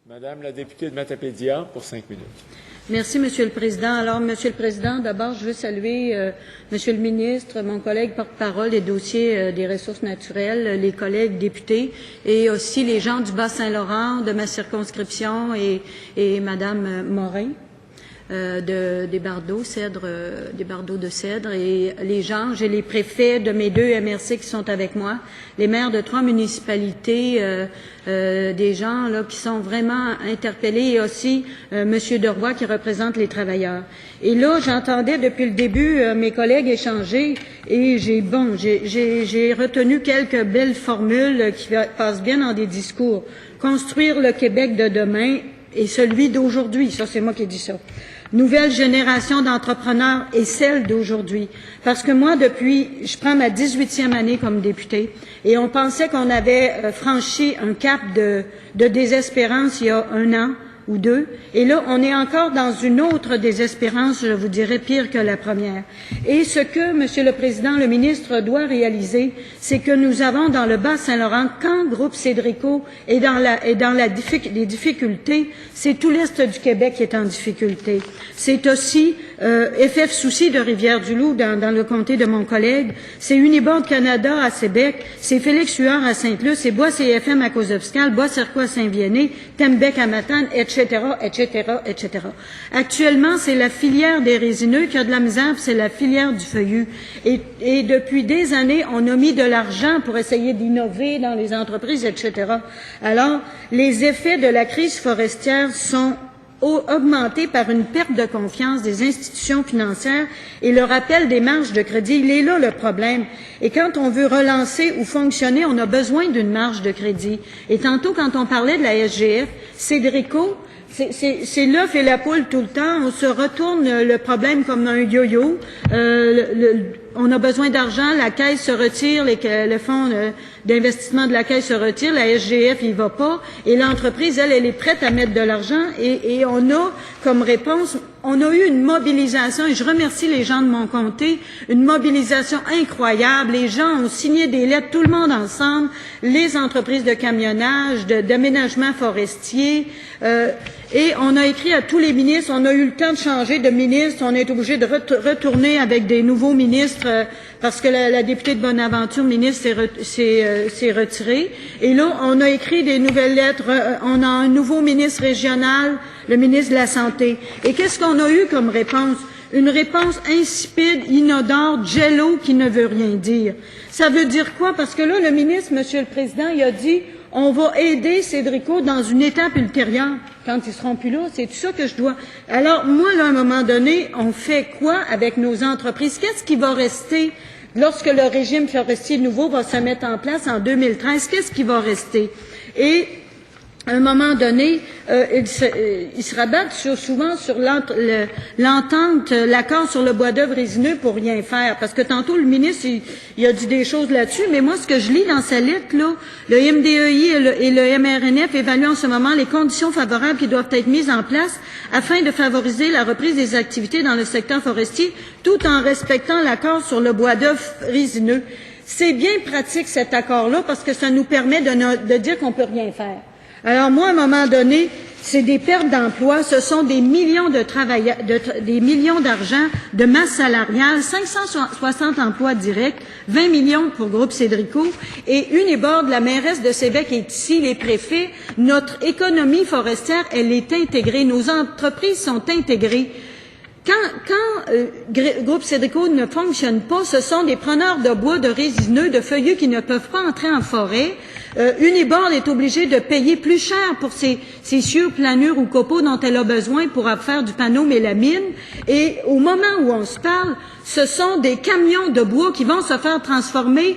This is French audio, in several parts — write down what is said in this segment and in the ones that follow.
Madame la députée de Matapédia, pour 5 minutes. Merci, Monsieur le Président. Alors, Monsieur le Président, d'abord, je veux saluer Monsieur le ministre, mon collègue porte-parole des dossiers des ressources naturelles, les collègues députés et aussi les gens du Bas-Saint-Laurent, de ma circonscription et Madame Morin. Des bardeaux de cèdre et les gens, j'ai les préfets de mes 2 MRC qui sont avec moi, les maires de 3 municipalités, des gens là qui sont vraiment interpellés et aussi Monsieur Deroy qui représente les travailleurs. Et là, j'entendais depuis le début mes collègues échanger et j'ai retenu quelques belles formules qui passent bien dans des discours. Construire le Québec de demain et celui d'aujourd'hui, ça c'est moi qui ai dit ça. Nouvelle génération d'entrepreneurs et celle d'aujourd'hui. Parce que moi, je prends ma 18e année comme députée et on pensait qu'on avait franchi un cap de désespérance il y a 1 an ou 2. Et là, on est encore dans une autre désespérance, je vous dirais, pire que la première. Et ce que, Monsieur le Président, le ministre doit réaliser, c'est que nous avons dans le Bas-Saint-Laurent, quand Groupe Cédrico est dans les difficultés, c'est tout l'Est du Québec qui est en difficulté. C'est aussi FF Souci de Rivière-du-Loup dans le comté de mon collègue, c'est Unibond Canada à Sébec, c'est Félix Huard à Sainte-Luce, c'est Bois CFM à Causopscal, Bois Cercois à Saint-Viennet, Tembec à Matane, etc., etc., etc. Actuellement, c'est la filière des résineux qui a de la misère, c'est la filière du feuillu. Et depuis des années, on a mis de l'argent pour essayer d'innover dans les entreprises, etc. Alors, les effets de la crise forestière sont augmenté par une perte de confiance des institutions financières et le rappel des marges de crédit. Il est là le problème. Et quand on veut relancer ou fonctionner, on a besoin d'une marge de crédit. Et tantôt, quand on parlait de la SGF, Cédrico, c'est l'œuf et la poule tout le temps. On se retourne le problème comme un yo-yo. On a besoin d'argent, la Caisse se retire, le fonds d'investissement de la Caisse se retire, la SGF il va pas, et l'entreprise, elle est prête à mettre de l'argent, et on a comme réponse, on a eu une mobilisation, et je remercie les gens de mon comté, une mobilisation incroyable. Les gens ont signé des lettres, tout le monde ensemble, les entreprises de camionnage, d'aménagement forestier, et on a écrit à tous les ministres, on a eu le temps de changer de ministre, on est obligé de retourner avec des nouveaux ministres parce que la députée de Bonaventure, ministre, s'est retirée. Et là, on a écrit des nouvelles lettres, on a un nouveau ministre régional, le ministre de la Santé. Et qu'est-ce qu'on a eu comme réponse? Une réponse insipide, inodore, jello, qui ne veut rien dire. Ça veut dire quoi? Parce que là, le ministre, Monsieur le Président, il a dit on va aider Cédrico dans une étape ultérieure. Quand ils seront plus là, c'est tout ça que je dois. Alors, moi, là, à un moment donné, on fait quoi avec nos entreprises? Qu'est-ce qui va rester lorsque le régime forestier nouveau va se mettre en place en 2013? Qu'est-ce qui va rester? Et à un moment donné, ils se rabattent souvent sur l'entente, l'accord sur le bois d'œuvre résineux pour rien faire. Parce que tantôt, le ministre, il a dit des choses là-dessus, mais moi, ce que je lis dans sa lettre, là, le MDEI et le MRNF évaluent en ce moment les conditions favorables qui doivent être mises en place afin de favoriser la reprise des activités dans le secteur forestier, tout en respectant l'accord sur le bois d'œuvre résineux. C'est bien pratique, cet accord-là, parce que ça nous permet de dire qu'on peut rien faire. Alors moi, à un moment donné, c'est des pertes d'emplois, ce sont des millions de travailleurs, des millions d'argent, de masse salariale, 560 emplois directs, 20 millions pour Groupe Cédrico, et Unibord, la mairesse de Sébec est ici, les préfets, notre économie forestière, elle est intégrée, nos entreprises sont intégrées. Quand Groupe Cédrico ne fonctionne pas, ce sont des preneurs de bois, de résineux, de feuillus qui ne peuvent pas entrer en forêt. Unibord est obligé de payer plus cher pour ses cieux, planures ou copeaux dont elle a besoin pour faire du panneau mélamine. Et au moment où on se parle, ce sont des camions de bois qui vont se faire transformer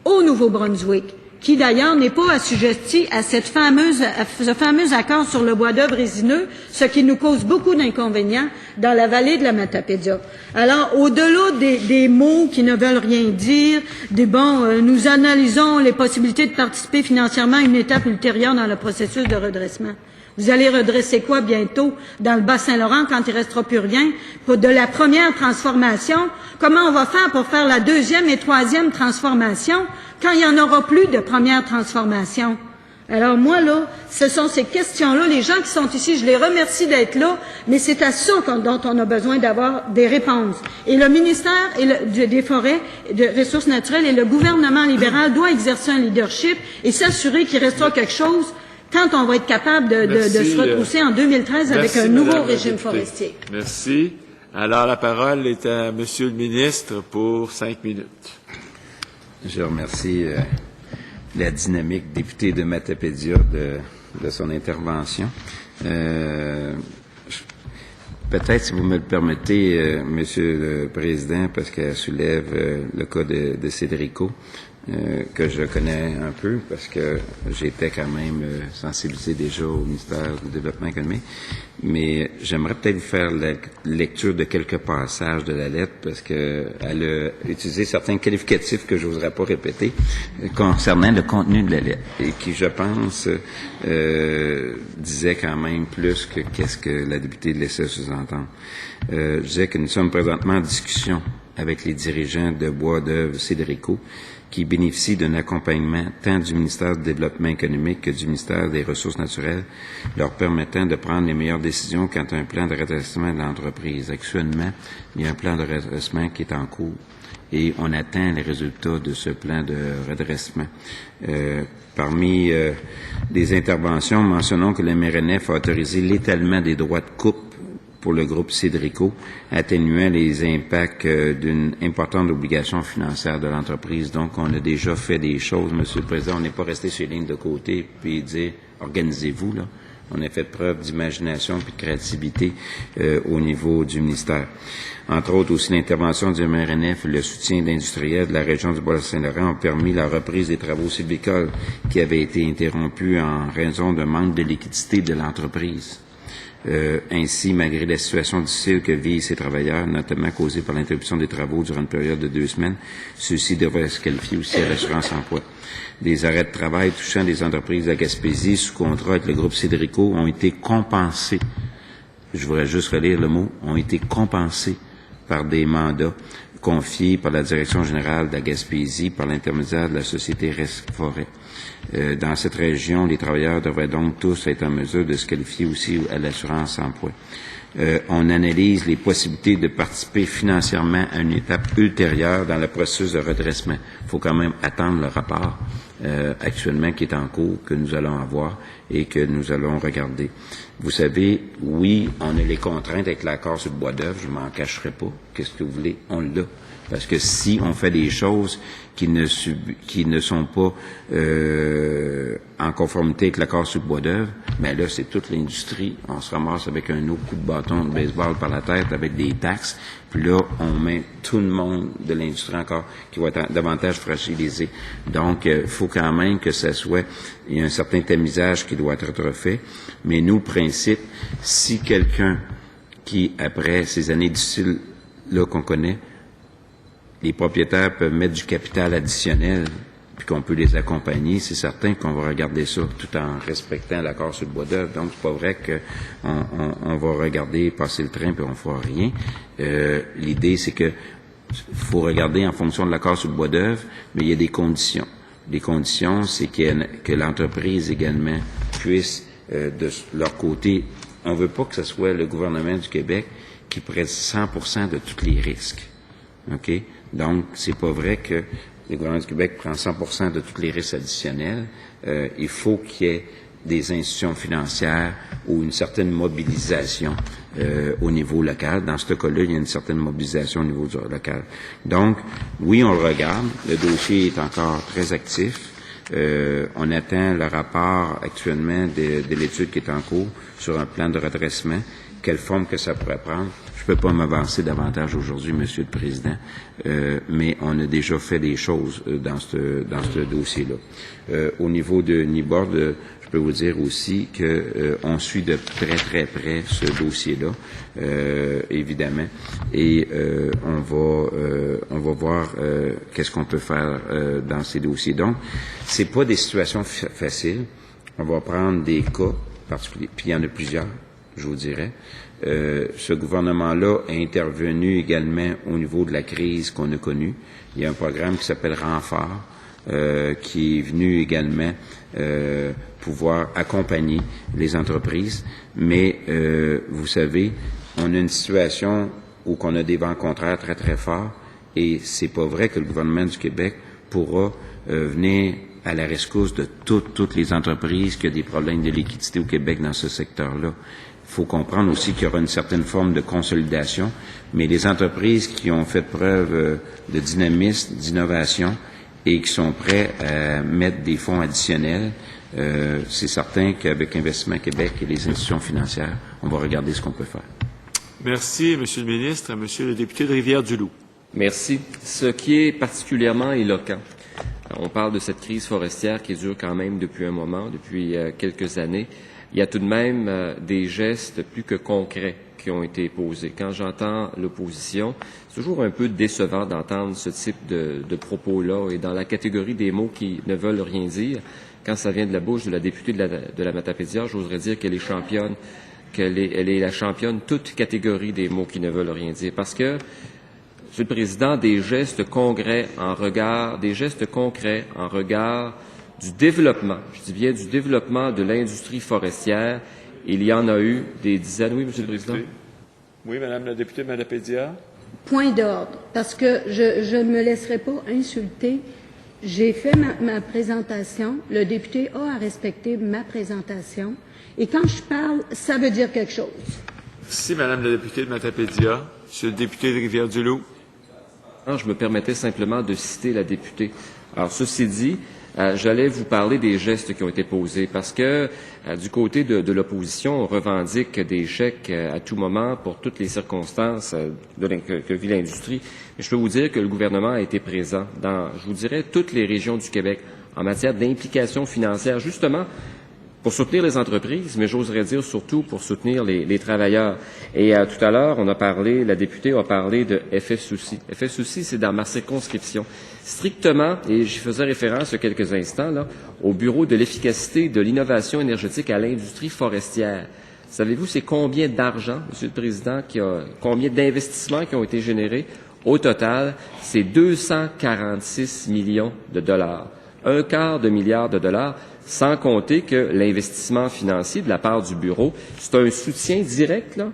au Nouveau-Brunswick, qui d'ailleurs n'est pas assujetti à ce fameux accord sur le bois d'œuvre résineux, ce qui nous cause beaucoup d'inconvénients dans la vallée de la Matapédia. Alors, au-delà des mots qui ne veulent rien dire, nous analysons les possibilités de participer financièrement à une étape ultérieure dans le processus de redressement. Vous allez redresser quoi bientôt dans le Bas-Saint-Laurent quand il ne restera plus rien pour de la première transformation? Comment on va faire pour faire la deuxième et troisième transformation quand il n'y en aura plus de première transformation? Alors moi, là, ce sont ces questions-là, les gens qui sont ici, je les remercie d'être là, mais c'est à ça dont on a besoin d'avoir des réponses. Et le ministère des Forêts, des Ressources naturelles et le gouvernement libéral doit exercer un leadership et s'assurer qu'il restera quelque chose quand on va être capable de se retrousser en 2013 avec un nouveau régime forestier. Merci. Alors, la parole est à Monsieur le ministre pour 5 minutes. Je remercie la dynamique députée de Matapédia de son intervention. Peut-être, si vous me le permettez, Monsieur le Président, parce qu'elle soulève le cas de Cédrico, que je connais un peu, parce que j'étais quand même sensibilisé déjà au ministère du Développement économique, mais j'aimerais peut-être vous faire la lecture de quelques passages de la lettre, parce que elle a utilisé certains qualificatifs que je n'oserais pas répéter concernant le contenu de la lettre, et qui, je pense, disait quand même plus que qu'est-ce que la députée laissait sous-entendre. Je disais que nous sommes présentement en discussion avec les dirigeants de Bois d'Œuvre Cédrico, qui bénéficient d'un accompagnement tant du ministère du Développement économique que du ministère des Ressources naturelles, leur permettant de prendre les meilleures décisions quant à un plan de redressement de l'entreprise. Actuellement, il y a un plan de redressement qui est en cours et on attend les résultats de ce plan de redressement. Parmi les interventions, mentionnons que le MRNF a autorisé l'étalement des droits de coupe pour le groupe Cédrico, atténuant les impacts d'une importante obligation financière de l'entreprise. Donc, on a déjà fait des choses, Monsieur le Président. On n'est pas resté sur les lignes de côté puis dire « organisez-vous ». Là. On a fait preuve d'imagination puis de créativité au niveau du ministère. Entre autres, aussi, l'intervention du MRNF et le soutien d'industriels de la région du Bois-Saint-Laurent ont permis la reprise des travaux sylvicoles qui avaient été interrompus en raison d'un manque de liquidité de l'entreprise. Ainsi, malgré la situation difficile que vivent ces travailleurs, notamment causée par l'interruption des travaux durant une période de 2 semaines, ceux-ci devraient se qualifier aussi à l'assurance emploi. Des arrêts de travail touchant des entreprises de la Gaspésie sous contrat avec le groupe Cédrico ont été compensés. Je voudrais juste relire le mot, ont été compensés par des mandats confiés par la Direction générale de la Gaspésie par l'intermédiaire de la société Resforêt. Dans cette région, les travailleurs devraient donc tous être en mesure de se qualifier aussi à l'assurance emploi. On analyse les possibilités de participer financièrement à une étape ultérieure dans le processus de redressement. Il faut quand même attendre le rapport actuellement qui est en cours, que nous allons avoir et que nous allons regarder. Vous savez, oui, on a les contraintes avec l'accord sur le bois d'œuvre, je m'en cacherai pas. Qu'est-ce que vous voulez? On l'a. Parce que si on fait des choses qui ne sont pas en conformité avec l'accord sur le bois d'œuvre, ben là, c'est toute l'industrie. On se ramasse avec un autre coup de bâton de baseball par la tête avec des taxes. Puis là, on met tout le monde de l'industrie encore qui va être davantage fragilisé. Donc, il faut quand même que ça soit, il y a un certain tamisage qui doit être refait. Mais nous, le principe, si quelqu'un qui, après ces années difficiles là qu'on connaît, les propriétaires peuvent mettre du capital additionnel puis qu'on peut les accompagner, c'est certain qu'on va regarder ça tout en respectant l'accord sur le bois d'œuvre. Donc, c'est pas vrai qu'on va regarder passer le train puis on fera rien. L'idée, c'est que faut regarder en fonction de l'accord sur le bois d'œuvre, mais il y a des conditions. Les conditions, c'est que l'entreprise également puisse, de leur côté, on veut pas que ce soit le gouvernement du Québec qui prenne 100% de tous les risques. OK? Donc, c'est pas vrai que le gouvernement du Québec prend 100% de tous les risques additionnels. Il faut qu'il y ait des institutions financières ou une certaine mobilisation au niveau local. Dans ce cas-là, il y a une certaine mobilisation au niveau local. Donc, oui, on le regarde. Le dossier est encore très actif. On attend le rapport actuellement de l'étude qui est en cours sur un plan de redressement. Quelle forme que ça pourrait prendre? Je peux pas m'avancer davantage aujourd'hui, Monsieur le Président, mais on a déjà fait des choses dans ce dossier-là. Au niveau de Nibord, je peux vous dire aussi que on suit de très près ce dossier-là, évidemment, et on va voir qu'est-ce qu'on peut faire dans ces dossiers. Donc, c'est pas des situations faciles. On va prendre des cas particuliers, puis il y en a plusieurs, je vous dirais. Ce gouvernement-là a intervenu également au niveau de la crise qu'on a connue. Il y a un programme qui s'appelle Renfort, qui est venu également pouvoir accompagner les entreprises. Mais, vous savez, on a une situation où on a des vents contraires très, très forts et c'est pas vrai que le gouvernement du Québec pourra venir à la rescousse de toutes les entreprises qui ont des problèmes de liquidité au Québec dans ce secteur-là. Il faut comprendre aussi qu'il y aura une certaine forme de consolidation, mais les entreprises qui ont fait preuve de dynamisme, d'innovation et qui sont prêts à mettre des fonds additionnels, c'est certain qu'avec Investissement Québec et les institutions financières, on va regarder ce qu'on peut faire. Merci, Monsieur le ministre. Monsieur le député de Rivière-du-Loup. Merci. Ce qui est particulièrement éloquent, on parle de cette crise forestière qui dure quand même depuis un moment, depuis quelques années. Il y a tout de même des gestes plus que concrets qui ont été posés. Quand j'entends l'opposition, c'est toujours un peu décevant d'entendre ce type de propos-là et dans la catégorie des mots qui ne veulent rien dire. Quand ça vient de la bouche de la députée de la Matapédia, j'oserais dire qu'elle est championne, elle est la championne toute catégorie des mots qui ne veulent rien dire. Parce que, Monsieur le Président, des gestes concrets en regard du développement, je dis bien du développement de l'industrie forestière, il y en a eu des dizaines. Oui, Monsieur le Président? Oui, Madame la députée de Matapédia. Point d'ordre, parce que je ne me laisserai pas insulter. J'ai fait ma présentation. Le député a à respecter ma présentation. Et quand je parle, ça veut dire quelque chose. Merci, Madame la députée de Matapédia. Monsieur le député de Rivière-du-Loup. Je me permettais simplement de citer la députée. Alors, ceci dit, j'allais vous parler des gestes qui ont été posés parce que du côté de l'opposition, on revendique des chèques à tout moment pour toutes les circonstances que vit l'industrie. Mais je peux vous dire que le gouvernement a été présent dans, je vous dirais, toutes les régions du Québec en matière d'implication financière, justement pour soutenir les entreprises, mais j'oserais dire surtout pour soutenir les travailleurs. Et tout à l'heure, la députée a parlé de FSOC. FSOC, c'est dans ma circonscription. Strictement, et j'y faisais référence il y a quelques instants, là, au Bureau de l'efficacité et de l'innovation énergétique à l'industrie forestière. Savez-vous, c'est combien d'argent, Monsieur le Président, combien d'investissements qui ont été générés? Au total, c'est 246 millions de dollars. $250 million, sans compter que l'investissement financier de la part du Bureau, c'est un soutien direct là,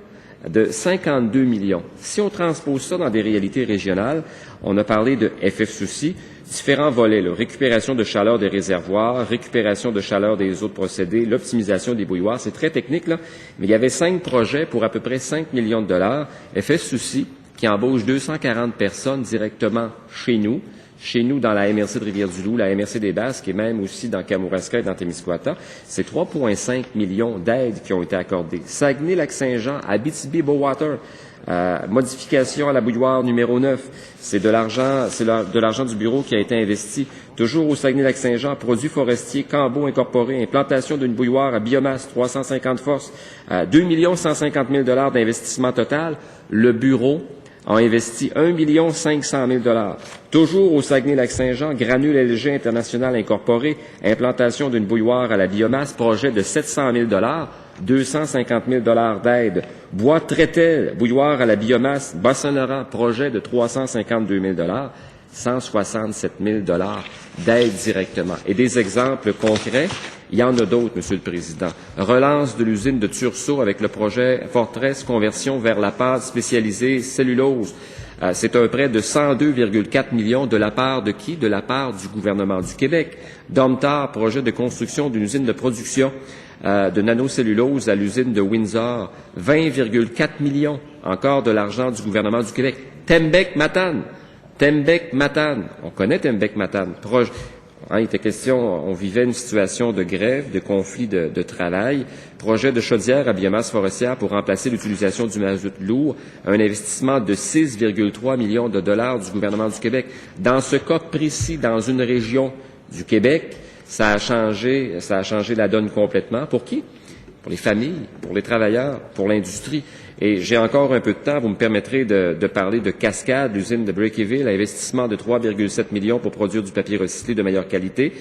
de 52 millions. Si on transpose ça dans des réalités régionales, on a parlé de FFSOC, différents volets, là, récupération de chaleur des réservoirs, récupération de chaleur des autres procédés, l'optimisation des bouilloires, c'est très technique, là, mais il y avait 5 projets pour à peu près 5 millions de dollars. FFSOC, qui embauche 240 personnes directement chez nous dans la MRC de Rivière-du-Loup, la MRC des Basques et même aussi dans Kamouraska et dans Témiscouata, c'est 3,5 millions d'aides qui ont été accordées. Saguenay-Lac-Saint-Jean, Abitibi-Bowater, modification à la bouilloire numéro 9, c'est de l'argent du bureau qui a été investi. Toujours au Saguenay-Lac-Saint-Jean, produits forestiers, Cambo incorporé, implantation d'une bouilloire à biomasse, 350 forces, 2 150 000 $ d'investissement total. Le bureau a investi 1 500 000 $. Toujours au Saguenay-Lac-Saint-Jean, Granule LG International incorporé, implantation d'une bouilloire à la biomasse, projet de 700 000 $, 250 000 $ d'aide. Bois-Trétel, bouilloire à la biomasse, Bas-Saint-Laurent, projet de 352 000 $, 167 000 $ d'aide directement. Et des exemples concrets, il y en a d'autres, Monsieur le Président. Relance de l'usine de Tursault avec le projet Fortress, conversion vers la pâte spécialisée cellulose. C'est un prêt de 102,4 millions de la part de qui? De la part du gouvernement du Québec. Domtar, projet de construction d'une usine de production de nanocellulose à l'usine de Windsor. 20,4 millions, encore de l'argent du gouvernement du Québec. Tembec-Matane, on connaît Tembec-Matane. Il était question, on vivait une situation de grève, de conflit de travail. Projet de chaudière à biomasse forestière pour remplacer l'utilisation du mazout lourd. Un investissement de 6,3 millions de dollars du gouvernement du Québec. Dans ce cas précis, dans une région du Québec, ça a changé la donne complètement. Pour qui? Pour les familles, pour les travailleurs, pour l'industrie. Et j'ai encore un peu de temps, vous me permettrez de parler de Cascade, l'usine de Breakyville, investissement de 3,7 millions pour produire du papier recyclé de meilleure qualité.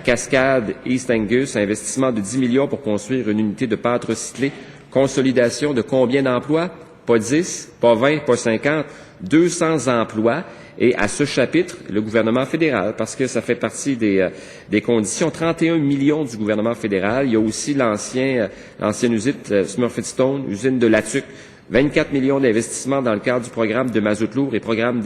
Cascade East Angus, investissement de 10 millions pour construire une unité de pâte recyclée. Consolidation de combien d'emplois? pas 10, pas 20, pas 50, 200 emplois. Et à ce chapitre, le gouvernement fédéral, parce que ça fait partie des conditions, 31 millions du gouvernement fédéral. Il y a aussi l'ancienne usine Smurfit-Stone, usine de Latuc, 24 millions d'investissements dans le cadre du programme de mazout lourd et programme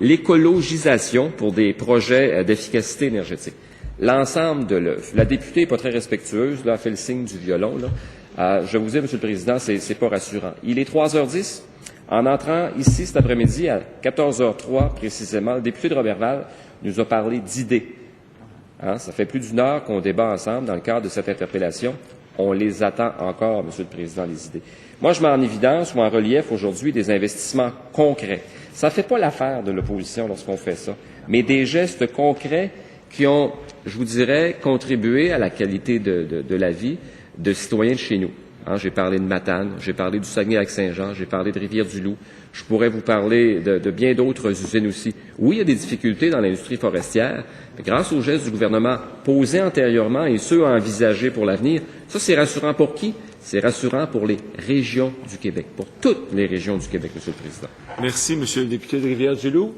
l'écologisation pour des projets d'efficacité énergétique. L'ensemble de l'œuvre. La députée n'est pas très respectueuse, là, a fait le signe du violon. Là. Je vous dis, Monsieur le Président, c'est pas rassurant. Il est 3h10. En entrant ici cet après-midi à 14h03 précisément, le député de Roberval nous a parlé d'idées. Ça fait plus d'une heure qu'on débat ensemble dans le cadre de cette interpellation. On les attend encore, Monsieur le Président, les idées. Moi, je mets en évidence ou en relief aujourd'hui des investissements concrets. Ça ne fait pas l'affaire de l'opposition lorsqu'on fait ça, mais des gestes concrets qui ont, je vous dirais, contribué à la qualité de la vie de citoyens de chez nous. J'ai parlé de Matane, j'ai parlé du Saguenay-Lac-Saint-Jean, j'ai parlé de Rivière-du-Loup. Je pourrais vous parler de bien d'autres usines aussi. Oui, il y a des difficultés dans l'industrie forestière, mais grâce aux gestes du gouvernement posés antérieurement et ceux à envisager pour l'avenir, ça, c'est rassurant pour qui? C'est rassurant pour les régions du Québec, pour toutes les régions du Québec, Monsieur le Président. Merci, Monsieur le député de Rivière-du-Loup.